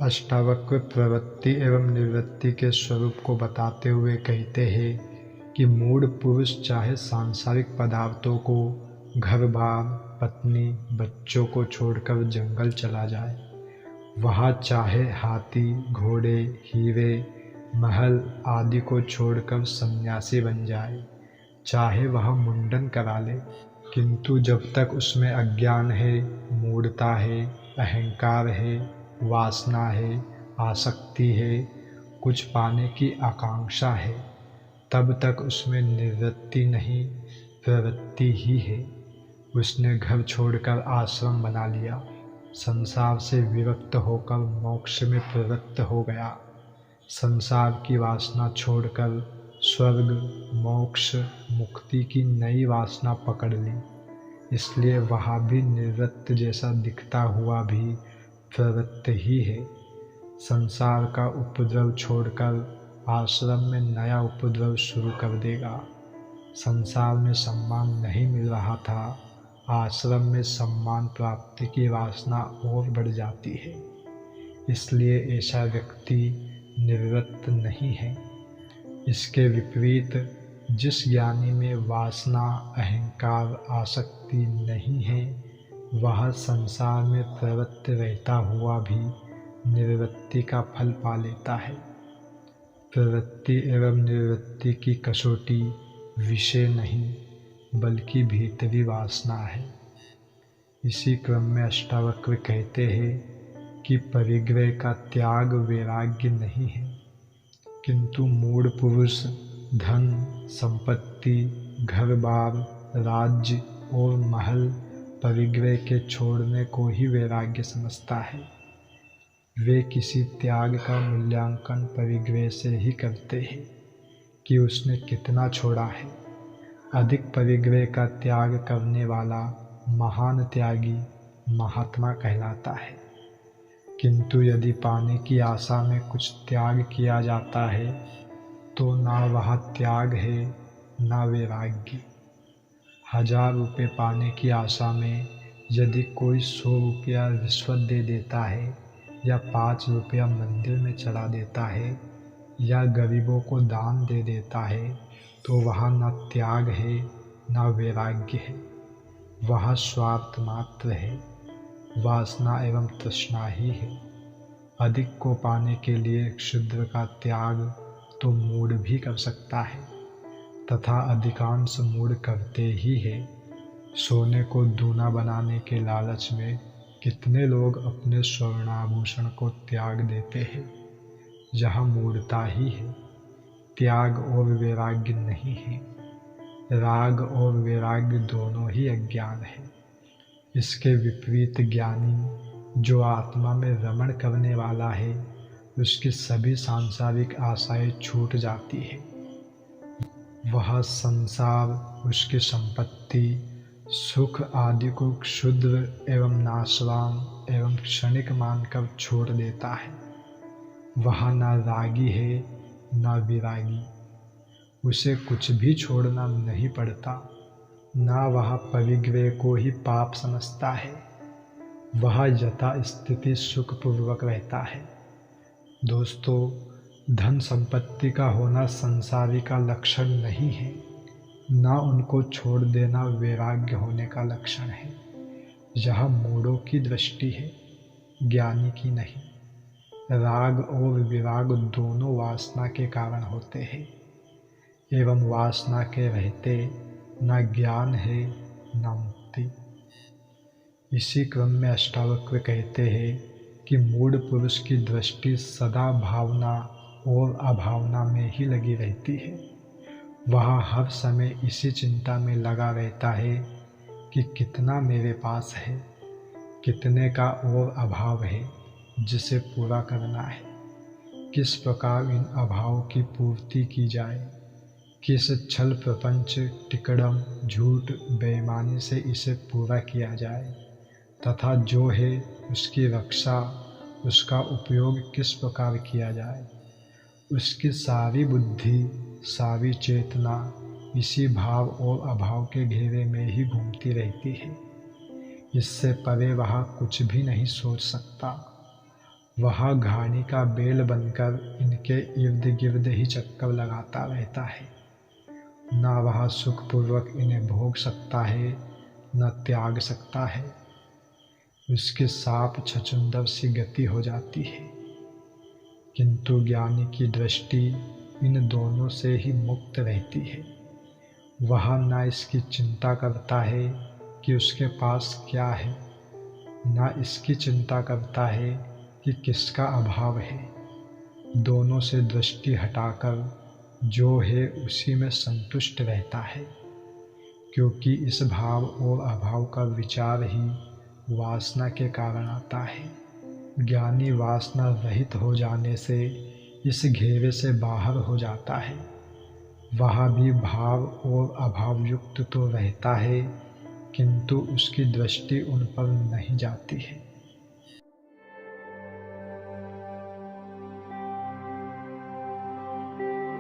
अष्टावक्र प्रवृत्ति एवं निवृत्ति के स्वरूप को बताते हुए कहते हैं कि मूढ़ पुरुष चाहे सांसारिक पदार्थों को, घर बार, पत्नी, बच्चों को छोड़कर जंगल चला जाए, वहाँ चाहे हाथी, घोड़े, हीरे, महल आदि को छोड़कर सन्यासी बन जाए, चाहे वह मुंडन करा ले, किंतु जब तक उसमें अज्ञान है, मूढ़ता है, अहंकार है, वासना है, आसक्ति है, कुछ पाने की आकांक्षा है, तब तक उसमें निवृत्ति नहीं, प्रवृत्ति ही है। उसने घर छोड़कर आश्रम बना लिया, संसार से विरक्त होकर मोक्ष में प्रवृत्त हो गया, संसार की वासना छोड़कर स्वर्ग, मोक्ष, मुक्ति की नई वासना पकड़ ली, इसलिए वह भी निवृत्त जैसा दिखता हुआ भी प्रवृत्त ही है। संसार का उपद्रव छोड़कर आश्रम में नया उपद्रव शुरू कर देगा। संसार में सम्मान नहीं मिल रहा था, आश्रम में सम्मान प्राप्ति की वासना और बढ़ जाती है, इसलिए ऐसा व्यक्ति निवृत्त नहीं है। इसके विपरीत जिस ज्ञानी में वासना, अहंकार, आसक्ति नहीं है, वह संसार में प्रवृत्त रहता हुआ भी निवृत्ति का फल पा लेता है। प्रवृत्ति एवं निवृत्ति की कसौटी विषय नहीं बल्कि भीतरी वासना है। इसी क्रम में अष्टावक्र कहते हैं कि परिग्रह का त्याग वैराग्य नहीं है, किंतु मूढ़ पुरुष धन, संपत्ति, घर बार, राज्य और महल परिग्रह के छोड़ने को ही वैराग्य समझता है। वे किसी त्याग का मूल्यांकन परिग्रह से ही करते हैं कि उसने कितना छोड़ा है। अधिक परिग्रह का त्याग करने वाला महान त्यागी महात्मा कहलाता है, किंतु यदि पाने की आशा में कुछ त्याग किया जाता है तो ना वह त्याग है ना वैराग्य। 1000 रुपये पाने की आशा में यदि कोई 100 रुपया रिश्वत दे देता है या 5 रुपया मंदिर में चढ़ा देता है या गरीबों को दान दे देता है तो वह न त्याग है न वैराग्य है, वह स्वार्थ मात्र है, वासना एवं तृष्णा ही है। अधिक को पाने के लिए क्षुद्र का त्याग तो मूढ़ भी कर सकता है तथा अधिकांश मूढ़ करते ही है। सोने को दूना बनाने के लालच में कितने लोग अपने स्वर्णाभूषण को त्याग देते हैं। यह मूढ़ता ही है, त्याग और वैराग्य नहीं है। राग और वैराग्य दोनों ही अज्ञान है। इसके विपरीत ज्ञानी जो आत्मा में रमण करने वाला है, उसकी सभी सांसारिक आशाएं छूट जाती है। वह संसार, उसकी संपत्ति, सुख आदि को क्षुद्र एवं नाशवान एवं क्षणिक मानकर छोड़ देता है। वह न रागी है न विरागी, उसे कुछ भी छोड़ना नहीं पड़ता, न वह परिग्रह को ही पाप समझता है। वह यथा स्थिति सुखपूर्वक रहता है। दोस्तों, धन संपत्ति का होना संसारी का लक्षण नहीं है, न उनको छोड़ देना वैराग्य होने का लक्षण है। यह मूढ़ों की दृष्टि है, ज्ञानी की नहीं। राग और विराग दोनों वासना के कारण होते हैं, एवं वासना के रहते न ज्ञान है न मुक्ति। इसी क्रम में अष्टावक्र कहते हैं कि मूढ़ पुरुष की दृष्टि सदा भावना और अभावना में ही लगी रहती है। वह हर समय इसी चिंता में लगा रहता है कि कितना मेरे पास है, कितने का और अभाव है जिसे पूरा करना है, किस प्रकार इन अभावों की पूर्ति की जाए, किस छल प्रपंच, टिकड़म, झूठ, बेईमानी से इसे पूरा किया जाए तथा जो है उसकी रक्षा, उसका उपयोग किस प्रकार किया जाए। उसकी सारी बुद्धि, सारी चेतना इसी भाव और अभाव के घेरे में ही घूमती रहती है। इससे परे वह कुछ भी नहीं सोच सकता। वह घानी का बेल बनकर इनके इर्द गिर्द ही चक्कर लगाता रहता है। न वह सुखपूर्वक इन्हें भोग सकता है न त्याग सकता है। उसकी साप छछूंदर सी गति हो जाती है। किंतु ज्ञानी की दृष्टि इन दोनों से ही मुक्त रहती है। वह न इसकी चिंता करता है कि उसके पास क्या है, न इसकी चिंता करता है कि किसका अभाव है। दोनों से दृष्टि हटाकर जो है उसी में संतुष्ट रहता है, क्योंकि इस भाव और अभाव का विचार ही वासना के कारण आता है। ज्ञानी वासना रहित हो जाने से इस घेरे से बाहर हो जाता है। वह भी भाव और अभाव युक्त तो रहता है, किंतु उसकी दृष्टि उन पर नहीं जाती है।